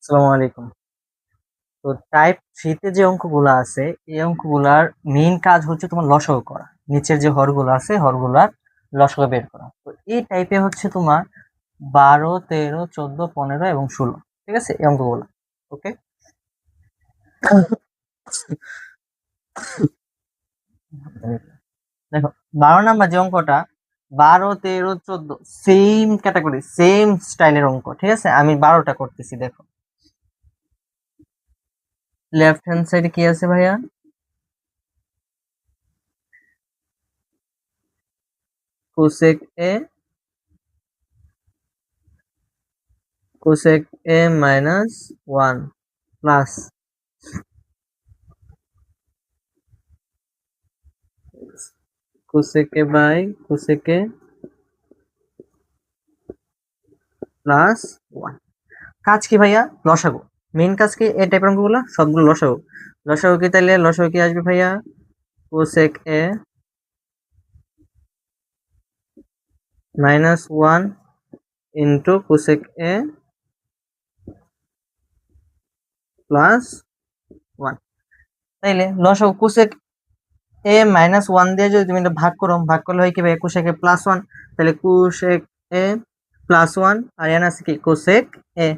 আসসালামু আলাইকুম। তো টাইপ 3 তে যে অঙ্কগুলা আছে, এই অঙ্কগুলার মেইন কাজ হচ্ছে তোমার লসাগু করা। নিচের যে হরগুলো আছে, হরগুলার লসাগু বের করা। তো এই টাইপে হচ্ছে তোমার 12, 13, 14, 15 এবং 16। ঠিক আছে? এই অঙ্কগুলো। ওকে? দেখো 12 নাম্বার যে অঙ্কটা 12, 13, 14 সেম ক্যাটাগরি, সেম স্টাইলের অঙ্ক। ঠিক আছে? আমি 12টা করতেছি দেখো। লেফট হ্যান্ড সাইডে কি আছে ভাইয়া? Cosec A cosec a minus 1 plus cosec a by cosec a plus 1। কাজ কি ভাইয়া? লসাগু। মেইন কাজ কি এই টাইপের অঙ্কগুলো? সবগুলো লসাগু। লসাগু কি তাইলে লসাগু কি আসবে ভাইয়া? cosec a minus 1 into cosec a plus 1। তাইলে লসাগু cosec a minus 1 দিয়ে যদি তুমি এটা ভাগ করো, ভাগ করলে হয় কি ভাইয়া? cosec a plus 1। তাহলে cosec a plus 1 আর এখানে আছে কি cosec a।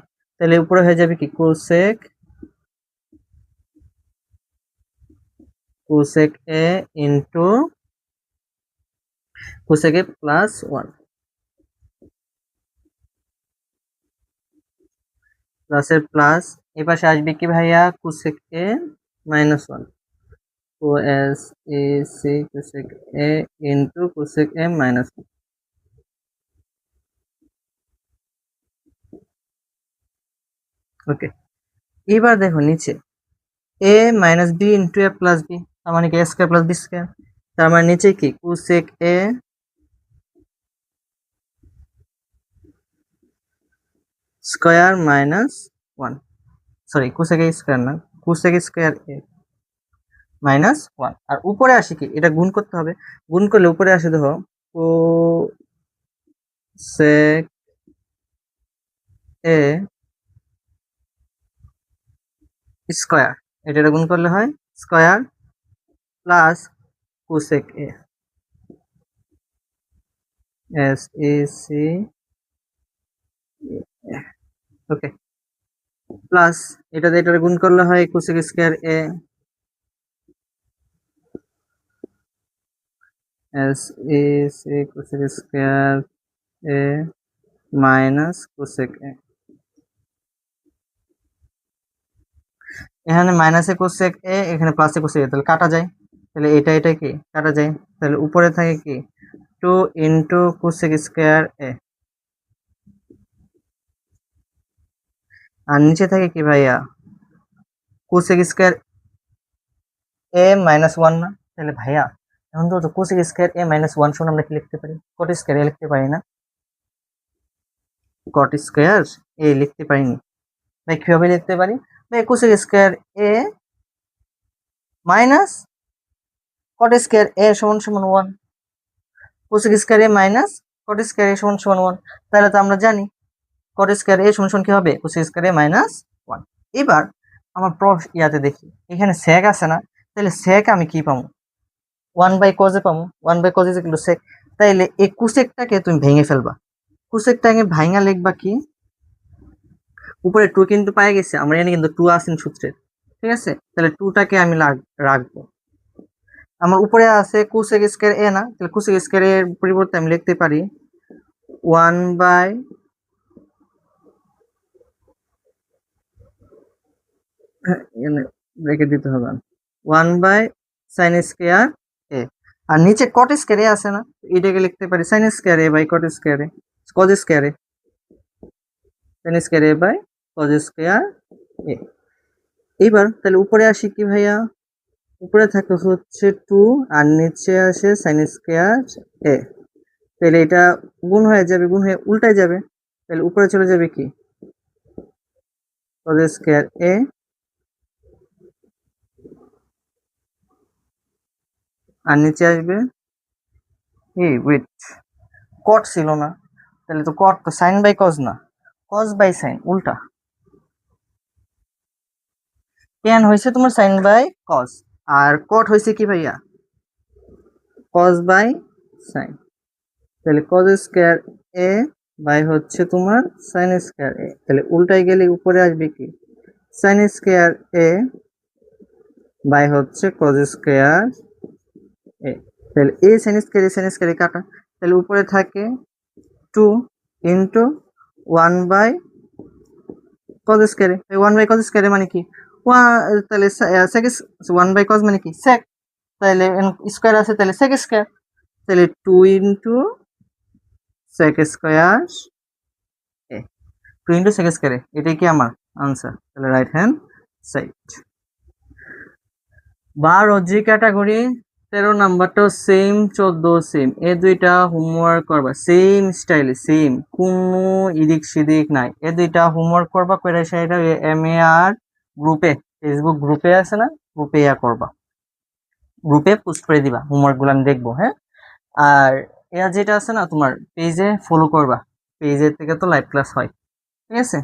তাহলে উপরে হয়ে যাবে কি cosec a into cosec a plus 1 plus এর প্লাস এই পাশে আসবে কি ভাইয়া? cosec a minus 1 cos a c cosec a into cosec a minus 1। ওকে, এবার দেখো নিচে a minus b into a plus b, তার মানে কি a square plus b square. তার মানে নিচে কি cosec a square minus 1, sorry cosec a square না, cosec স্কয়ার a মাইনাস 1। আর উপরে আসে কি? এটা গুণ করতে হবে। গুণ করলে উপরে আসে দেখো cosec a স্কয়ার, এটা গুণ করলে হয় square plus cosec a s a c okay, plus এটাতে এটা গুণ করলে হয় cosec square a s a c cosec square a minus cosec a। এখানে মাইনাসে cosec a, এখানে প্লাসে cosec a, তাহলে কাটা যায়। তাহলে এটা কি কাটা যায়। তাহলে উপরে থাকে কি 2 ইন্টু cosec স্কয়ার a আর নিচে থাকে কি ভাইয়া? cosec স্কয়ার a মাইনাস 1 না? তাহলে ভাইয়া এখন তো cosec স্কয়ার a মাইনাস 1 শুনে আমরা কি লিখতে পারি? cot স্কয়ার a লিখতে পারি না? cot স্কয়ার a লিখতে পারিনি ভাই, কিভাবে লিখতে পারি ভাই? cosec square a minus cot square a সমান সমান 1, cosec square a minus cot square a সমান সমান 1। তাহলে তো আমরা জানি cot স্কয়ার a সমান সমান কি হবে? cosec square a minus 1। এবার আমার ইয়াতে দেখি এখানে sec আছে না? তাহলে sec আমি কি পাবো? 1 বাই cos এ পাবো। 1 by cos is equal to sec। তাইলে এই cosecটাকে তুমি ভেঙে ফেলবা। cosecটাকে ভাঙা লিখবা কি? উপরে 2 কিন্তু পাই গেছে, আমরা এখানে কিন্তু 2 আছে সূত্রে। ঠিক আছে? তাহলে 2টাকে আমি রাখবো। আমার উপরে আছে cosec স্কয়ার a না? তাহলে cosec স্কয়ার a এর পরিবর্তে আমি লিখতে পারি 1 বাই এখানে রেখে দিতে হবে 1 বাই sin স্কয়ার a। আর নিচে cot স্কয়ার a আছে না? এটাকে লিখতে পারি sin square a by cot square a, cos square a, sin square a by cos square a। এইবার তাহলে উপরে আসি কি ভাইয়া? উপরে থাকে হচ্ছে 2 আর নিচে আসে sin স্কয়ার a। তাহলে এটা গুণ হয়ে যাবে, গুণ হয়ে উল্টায় যাবে। তাহলে উপরে চলে যাবে কি cos স্কয়ার a আর নিচে আসবে ওয়েট, cot ছিল না? তাহলে তো cot তো sin বাই cos না, cos বাই sin, উল্টা। ট্যান হয়েছে তোমার সাইন বাই কস, আর কট হয়েছে কি ভাইয়া কস বাই সাইন। তাহলে কজ স্কয়ার এ বাই হচ্ছে তোমার সাইন স্কয়ার এ, তাহলে উল্টাই গেলে উপরে আসবে কি সাইন স্কয়ার এ বাই হচ্ছে কজ স্কয়ার এ। তাহলে এ সাইন স্কয়ার কাটা, তাহলে উপরে থাকে 2 into 1 by cos square a. 1 by cos square মানে কি তাহলে সেক 1 বাই কজ মানে কি সেক, তাহলে স্কয়ার আছে তাহলে সেক স্কয়ার, তাহলে 2 ইন্টু সেক স্কয়ার এ, 2 ইন্টু সেক স্কয়ার এ, এটাই কি আমার আনসার। তাহলে রাইট হ্যান্ড সাইড। 12 জি ক্যাটাগরি 13 নাম্বারটাও সেম 14 সেম, এ দুইটা হোমওয়ার্ক করবা সেম স্টাইলে সেম, কোনো এদিক সেদিক নাই, এ দুইটা হোমওয়ার্ক করবা করে সেটা MAR গ্রুপে ফেসবুক গ্রুপে আছে না, গ্রুপে করবা, গ্রুপে পোস্ট করে দিবা হোমওয়ার্ক গুলো আমি দেখবো। হ্যাঁ, আর যেটা আছে না তোমার পেজে ফলো করবা, পেজের থেকে তো লাইভ ক্লাস হয়, ঠিক আছে।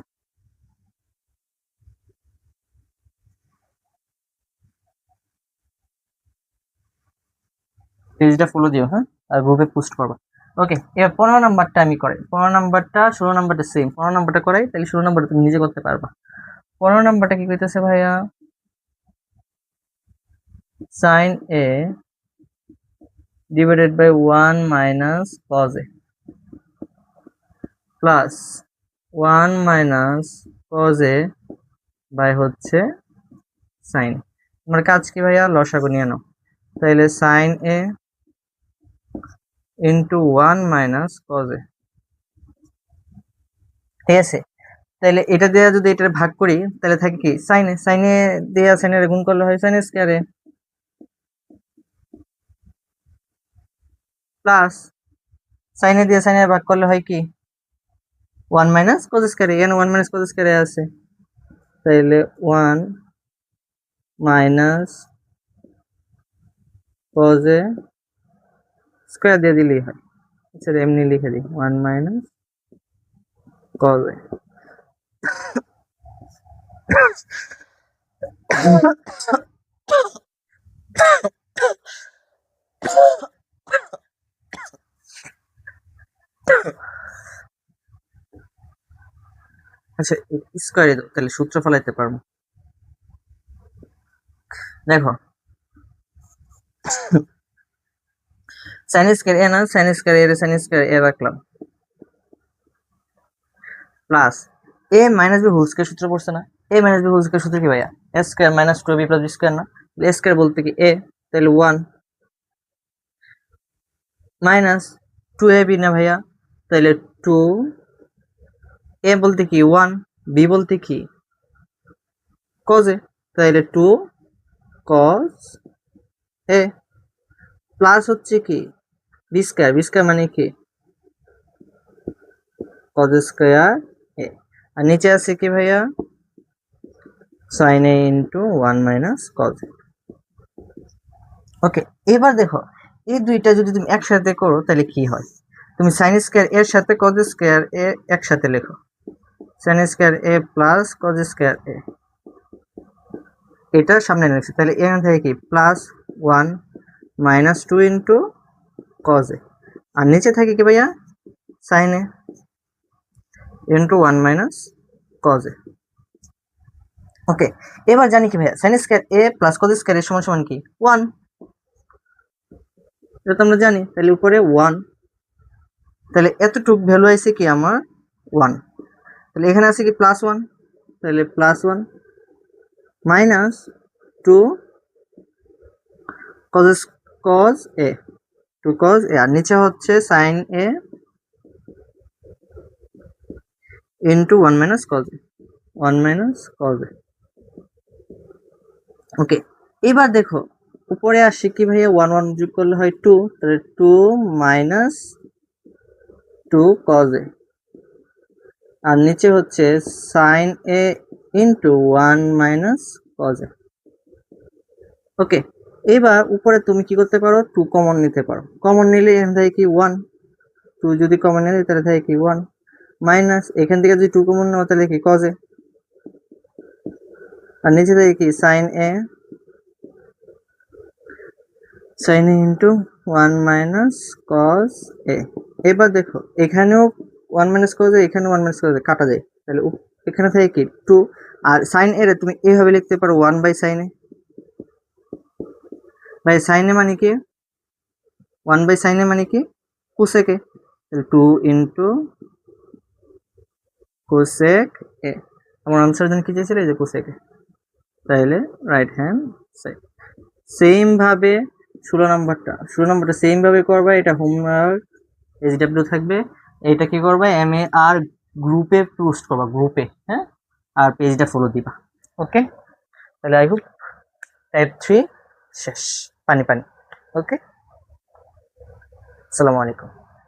পেজটা ফলো দিও, হ্যাঁ, আর গ্রুপে পোস্ট করবা। ওকে, এবার 15 নাম্বারটা আমি করাই, 15 নাম্বারটা 16 নাম্বারটা সেম, 15 নাম্বারটা করাই, তাহলে 16 নাম্বারটা তুমি নিজে করতে পারবা। 15 নাম্বারটা কি কইতেছে ভাইয়া, sine a divided by 1 minus cos a plus 1 minus cos a by হচ্ছে সাইন। তোমার কাজ কি ভাইয়া, লসাগু নিয়ে নাও, তাহলে sine a into 1 minus cos a, ঠিক আছে। তাহলে এটা দিয়ে যদি এটা ভাগ করি তাহলে থাকে কি সাইনে, সাইনে দিয়ে সাইনে গুণ করলে হয় সাইন স্কয়ারে প্লাস সাইনে দিয়ে সাইনে ভাগ করলে হয় কি 1 মাইনাস কজ স্কয়ারে, এখানে 1 মাইনাস কজ স্কয়ারে আছে, তাহলে 1 মাইনাস কজ এ স্কয়ার দিয়ে দিলেই হয়। আচ্ছা এমনি লিখে দিই 1 মাইনাস কজ এ। আচ্ছা স্কয়ারে দাও, তাহলে সূত্র ফলাইতে পারবো। দেখো সাইন স্কয়ার এ না, সাইন স্কয়ার এর সাইন স্কয়ার এ রাখলাম plus A minus B whole square সূত্র পড়ছে না, A minus B whole square সূত্র কি ভাইয়া A square minus 2b plus B square না, এ স্কয়ার বলতে কি এ, তাহলে 1 মাইনাস 2ab না ভাইয়া, তাহলে 2 এ বলতে কি 1, বি বলতে কি cos এ, তাহলে 2 cos এ প্লাস হচ্ছে কি বি স্কয়ার, বি স্কয়ার মানে কি cos স্কয়ার এ, আর নিচে আছে কি ভাইয়া sin a into 1 minus cos এ। ওকে, এবার দেখো এই দুইটা যদি তুমি একসাথে করো তাহলে কি হয়, তুমি sin স্কয়ার এর সাথে cos স্কয়ার এ একসাথে লেখো, sin স্কয়ার এ প্লাস cos স্কয়ার এ, এটা সামনে নিয়েছি, তাহলে এখান থেকে কি প্লাস 1 মাইনাস 2 ইন্টু cos এ, আর নিচে থাকে কি ভাইয়া sin এ ইন্টু 1 মাইনাস cos এ। ওকে, এবার জানি কি ভাইয়া sin স্কয়ার এ প্লাস cos স্কয়ার এর সমান সমান কি 1, এটা তো আমরা জানি, তাহলে উপরে 1, তাহলে এতটুক ভ্যালু আছে কি আমার 1, তাহলে এখানে আছে কি প্লাস 1, তাহলে প্লাস 1 মাইনাস 2 cos এ, 2 cos এ, আর নিচে হচ্ছে sin এ ইন্টু 1 মাইনাস cos এ, 1 মাইনাস cos এ। ওকে, এবার দেখো উপরে আসি কি ভাইয়া 1 1 যোগ করলে হয় 2, তাহলে 2 মাইনাস 2 cos এ, আর নিচে হচ্ছে sin a into 1 minus cos এ। ওকে, এবার উপরে তুমি কি করতে পারো 2 কমন নিতে পারো, কমন নিলে এখান থেকে কি 1, 2 যদি কমন নিলে তাহলে থাকে কি 1 মাইনাস এখান থেকে যদি 2 কমন নাও তাহলে কি cos এ, আর নিচে থেকে কি sign a into 1 minus cos এ। এবার দেখো এখানেও 1 মাইনাস কস এ, এখানেও 1 মাইনাস কস এ কাটা যায়, তাহলে এখানে থেকে কি 2, আর সাইন এ রে তুমি এইভাবে লিখতে পারো 1 by sine A. By sine A মানে কি 1 বাই সাইন এ মানে কি কোসেক এ, তাহলে 2 ইন্টু কোসেক এ। আমার আনসার জন্য কি চাইছিল, এই যে কোসেক এ, তাহলে রাইট হ্যান্ড সাইড। সেম ভাবে 16 নম্বরটা সেম ভাবে করবা, এটা হোমওয়ার্ক এইচডব্লিউ থাকবে। এটা কি করবা, MAR গ্রুপে পোস্ট করবা, গ্রুপে, হ্যাঁ, আর পেজটা ফলো দিবা। ওকে, তাহলে আই হোপ টাইপ 3 শেষ, পানি পানি। ওকে, আসসালামু আলাইকুম।